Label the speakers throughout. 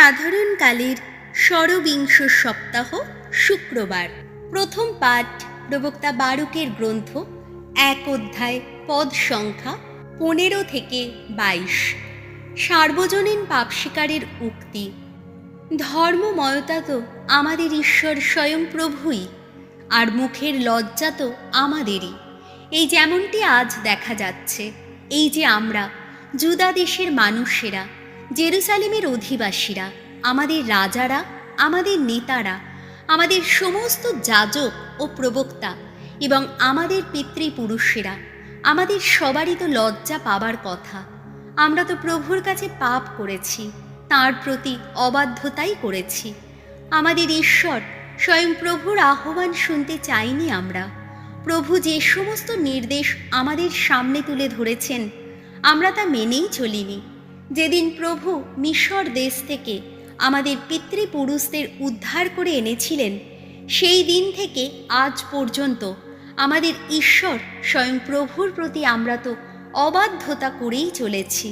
Speaker 1: সাধারণকালের ষড়বিংশ সপ্তাহ শুক্রবার। প্রথম পাঠ প্রবক্তা বারুকের গ্রন্থ 1 অধ্যায় পদ সংখ্যা 15 থেকে 22। সার্বজনীন পাপ স্বীকারের উক্তি। ধর্মময়তা তো আমাদের ঈশ্বর স্বয়ং প্রভুই, আর মুখের লজ্জা তো আমাদেরই। এই যেমনটি আজ দেখা যাচ্ছে, এই যে আমরা জুদা দেশের মানুষেরা, জেরুসালেমের অধিবাসীরা, আমাদের রাজারা, আমাদের নেতারা, আমাদের সমস্ত যাজক ও প্রবক্তা এবং আমাদের পিতৃপুরুষেরা, আমাদের সবারই তো লজ্জা পাবার কথা। আমরা তো প্রভুর কাছে পাপ করেছি, তাঁর প্রতি অবাধ্যতাই করেছি। আমাদের ঈশ্বর স্বয়ং প্রভুর আহ্বান শুনতে চাইনি আমরা। প্রভু যে সমস্ত নির্দেশ আমাদের সামনে তুলে ধরেছেন, আমরা তা মেনেই চলিনি। যেদিন প্রভু মিশর দেশ থেকে আমাদের পিতৃপুরুষদের উদ্ধার করে এনেছিলেন, সেই দিন থেকে আজ পর্যন্ত আমাদের ঈশ্বর স্বয়ং প্রভুর প্রতি আমরা তো অবাধ্যতা করেই চলেছি।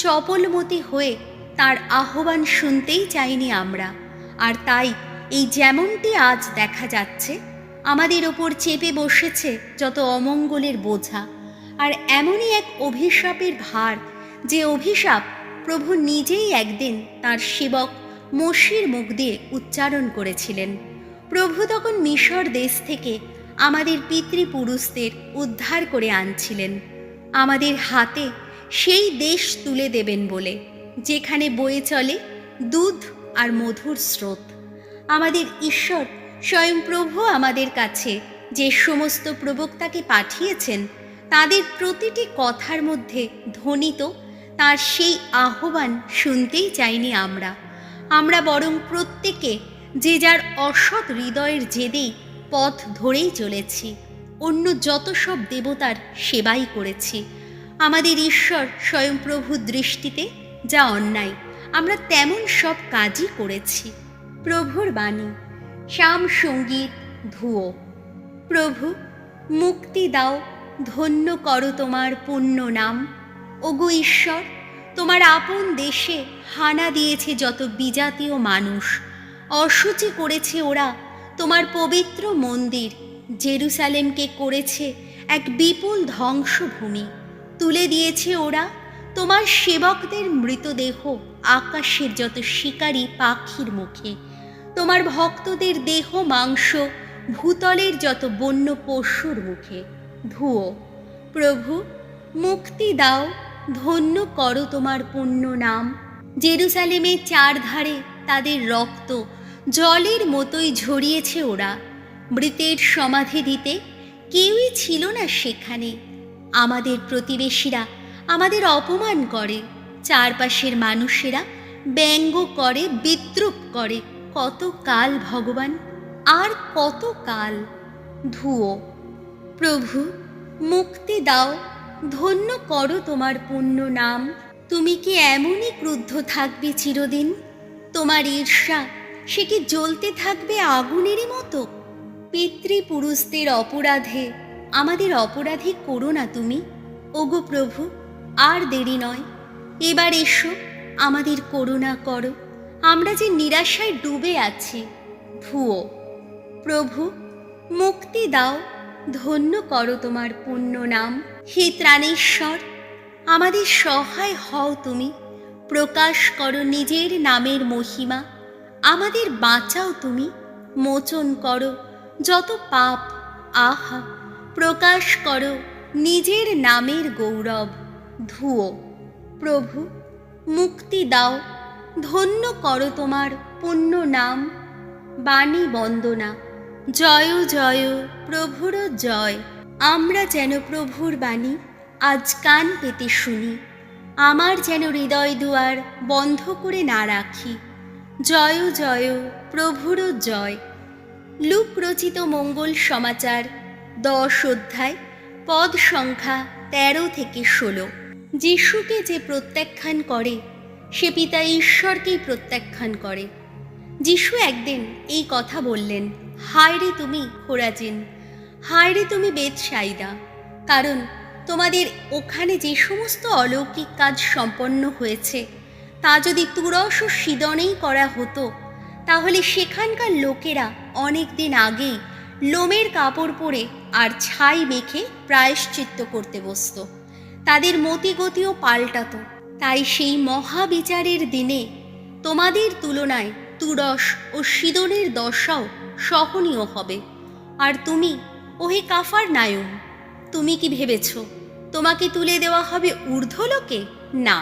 Speaker 1: চপলমতি হয়ে তার আহ্বান শুনতেই চাইনি আমরা। আর তাই এই যেমনটি আজ দেখা যাচ্ছে, আমাদের ওপর চেপে বসেছে যত অমঙ্গলের বোঝা, আর এমনই এক অভিশাপের ভার, যে অভিশাপ প্রভু নিজেই একদিন তার সেবক মোশির মুখ দিয়ে উচ্চারণ করেছিলেন। প্রভু তখন মিশর দেশ থেকে আমাদের পিতৃপুরুষদের উদ্ধার করে আনছিলেন, আমাদের হাতে সেই দেশ তুলে দেবেন বলে, যেখানে বয়ে চলে দুধ আর মধুর স্রোত। আমাদের ঈশ্বর স্বয়ং প্রভু আমাদের কাছে যে সমস্ত প্রবক্তাকে পাঠিয়েছেন, তাদের প্রতিটি কথার মধ্যে ধ্বনিত তার সেই আহ্বান শুনতেই চাইনি আমরা বরং প্রত্যেকে যে যার অসৎ হৃদয়ের জেদেই পথ ধরেই চলেছি, অন্য যত সব দেবতার সেবাই করেছি। আমাদের ঈশ্বর স্বয়ং প্রভুর দৃষ্টিতে যা অন্যায়, আমরা তেমন সব কাজই করেছি। প্রভুর বাণী। শ্যাম সঙ্গীত ধুয়ো। প্রভু, মুক্তি দাও, ধন্য করো তোমার পুণ্য নাম। ওগো ঈশ্বর, তোমার আপন দেশে হানা দিয়েছে যত বিজাতীয় মানুষ, অসুচি করেছে ওরা তোমার পবিত্র মন্দির, জেরুসালেমকে করেছে এক বিপুল ধ্বংসভূমি। তুলে দিয়েছে ওরা তোমার সেবকদের মৃতদেহ আকাশের যত শিকারী পাখির মুখে, তোমার ভক্তদের দেহ মাংস ভূতলের যত বন্য পশুর মুখে। ধুয়ো। প্রভু, মুক্তি দাও, ধন্য করো তোমার পুণ্য নাম। জেরুসালেমের চারধারে তাদের রক্ত জলের মতোই ঝরিয়েছে ওরা। মৃতের সমাধি দিতে কেউই ছিল না সেখানে। আমাদের প্রতিবেশীরা আমাদের অপমান করে, চারপাশের মানুষেরা ব্যঙ্গ করে, বিদ্রূপ করে। কত কাল ভগবান, আর কত কাল? ধুয়ো। প্রভু, মুক্তি দাও, ধন্য করো তোমার পুণ্য নাম। তুমি কি এমনই ক্রুদ্ধ থাকবে চিরদিন? তোমার ঈর্ষা সে কি জ্বলতে থাকবে আগুনেরই মতো? পিতৃপুরুষদের অপরাধে আমাদের অপরাধী করো না তুমি। ওগো প্রভু, আর দেরি নয়, এবার এসো, আমাদের করুণা করো, আমরা যে নিরাশায় ডুবে আছি। ধুয়ো। প্রভু, মুক্তি দাও, ধন্য করো তোমার পুণ্য নাম। হে ত্রাণেশ্বর, আমাদের সহায় হও তুমি, প্রকাশ করো নিজের নামের মহিমা। আমাদের বাঁচাও তুমি, মোচন করো যত পাপ। আহা, প্রকাশ করো নিজের নামের গৌরব। ধুয়ো। প্রভু, মুক্তি দাও, ধন্য করো তোমার পুণ্য নাম। বাণী বন্দনা। জয় জয় প্রভুর জয়। আমরা যেন প্রভুর বাণী আজ কান পেতে শুনি, আমার যেন হৃদয় দুয়ার বন্ধ করে না রাখি। জয় জয় প্রভুর জয়। লূক রচিত মঙ্গল সমাচার 10 অধ্যায় পদ সংখ্যা 13 থেকে 16। যিশুকে যে প্রত্যাখ্যান করে, সে পিতা ঈশ্বরকেই প্রত্যাখ্যান করে। যিশু একদিন এই কথা বললেন, হায় রে তুমি খোরাজিন, হায় রে তুমি বেথসাইদা, কারণ তোমাদের ওখানে যে সমস্ত অলৌকিক কাজ সম্পন্ন হয়েছে তা যদি তুরস ও সিদনেই করা হতো, তাহলে সেখানকার লোকেরা অনেক দিন আগেই লোমের কাপড় পরে আর ছাই মেখে প্রায়শ্চিত্ত করতে বসত। তাদের মতিগতিও পাল্টাতো। তাই সেই মহাবিচারের দিনে তোমাদের তুলনায় তুরস ও সিদনের দশাও সহনীয় হবে। আর তুমি, ওহে কাফারনায়ুম, তুমি কি ভেবেছ তোমাকে তুলে দেওয়া হবে ঊর্ধ্বলোকে? না,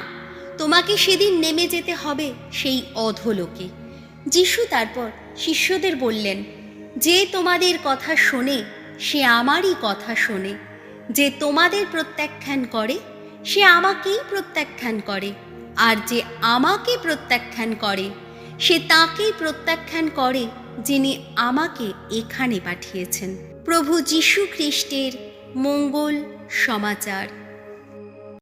Speaker 1: তোমাকে সেদিন নেমে যেতে হবে সেই অধোলোকে। যিশু তারপর শিষ্যদের বললেন, যে তোমাদের কথা শোনে সে আমারই কথা শোনে, যে তোমাদের প্রত্যাখ্যান করে সে আমাকেই প্রত্যাখ্যান করে, আর যে আমাকে প্রত্যাখ্যান করে সে তাকেই প্রত্যাখ্যান করে যিনি আমাকে এখানে পাঠিয়েছেন। প্রভু যীশু খ্রিস্টের মঙ্গল সমাচার।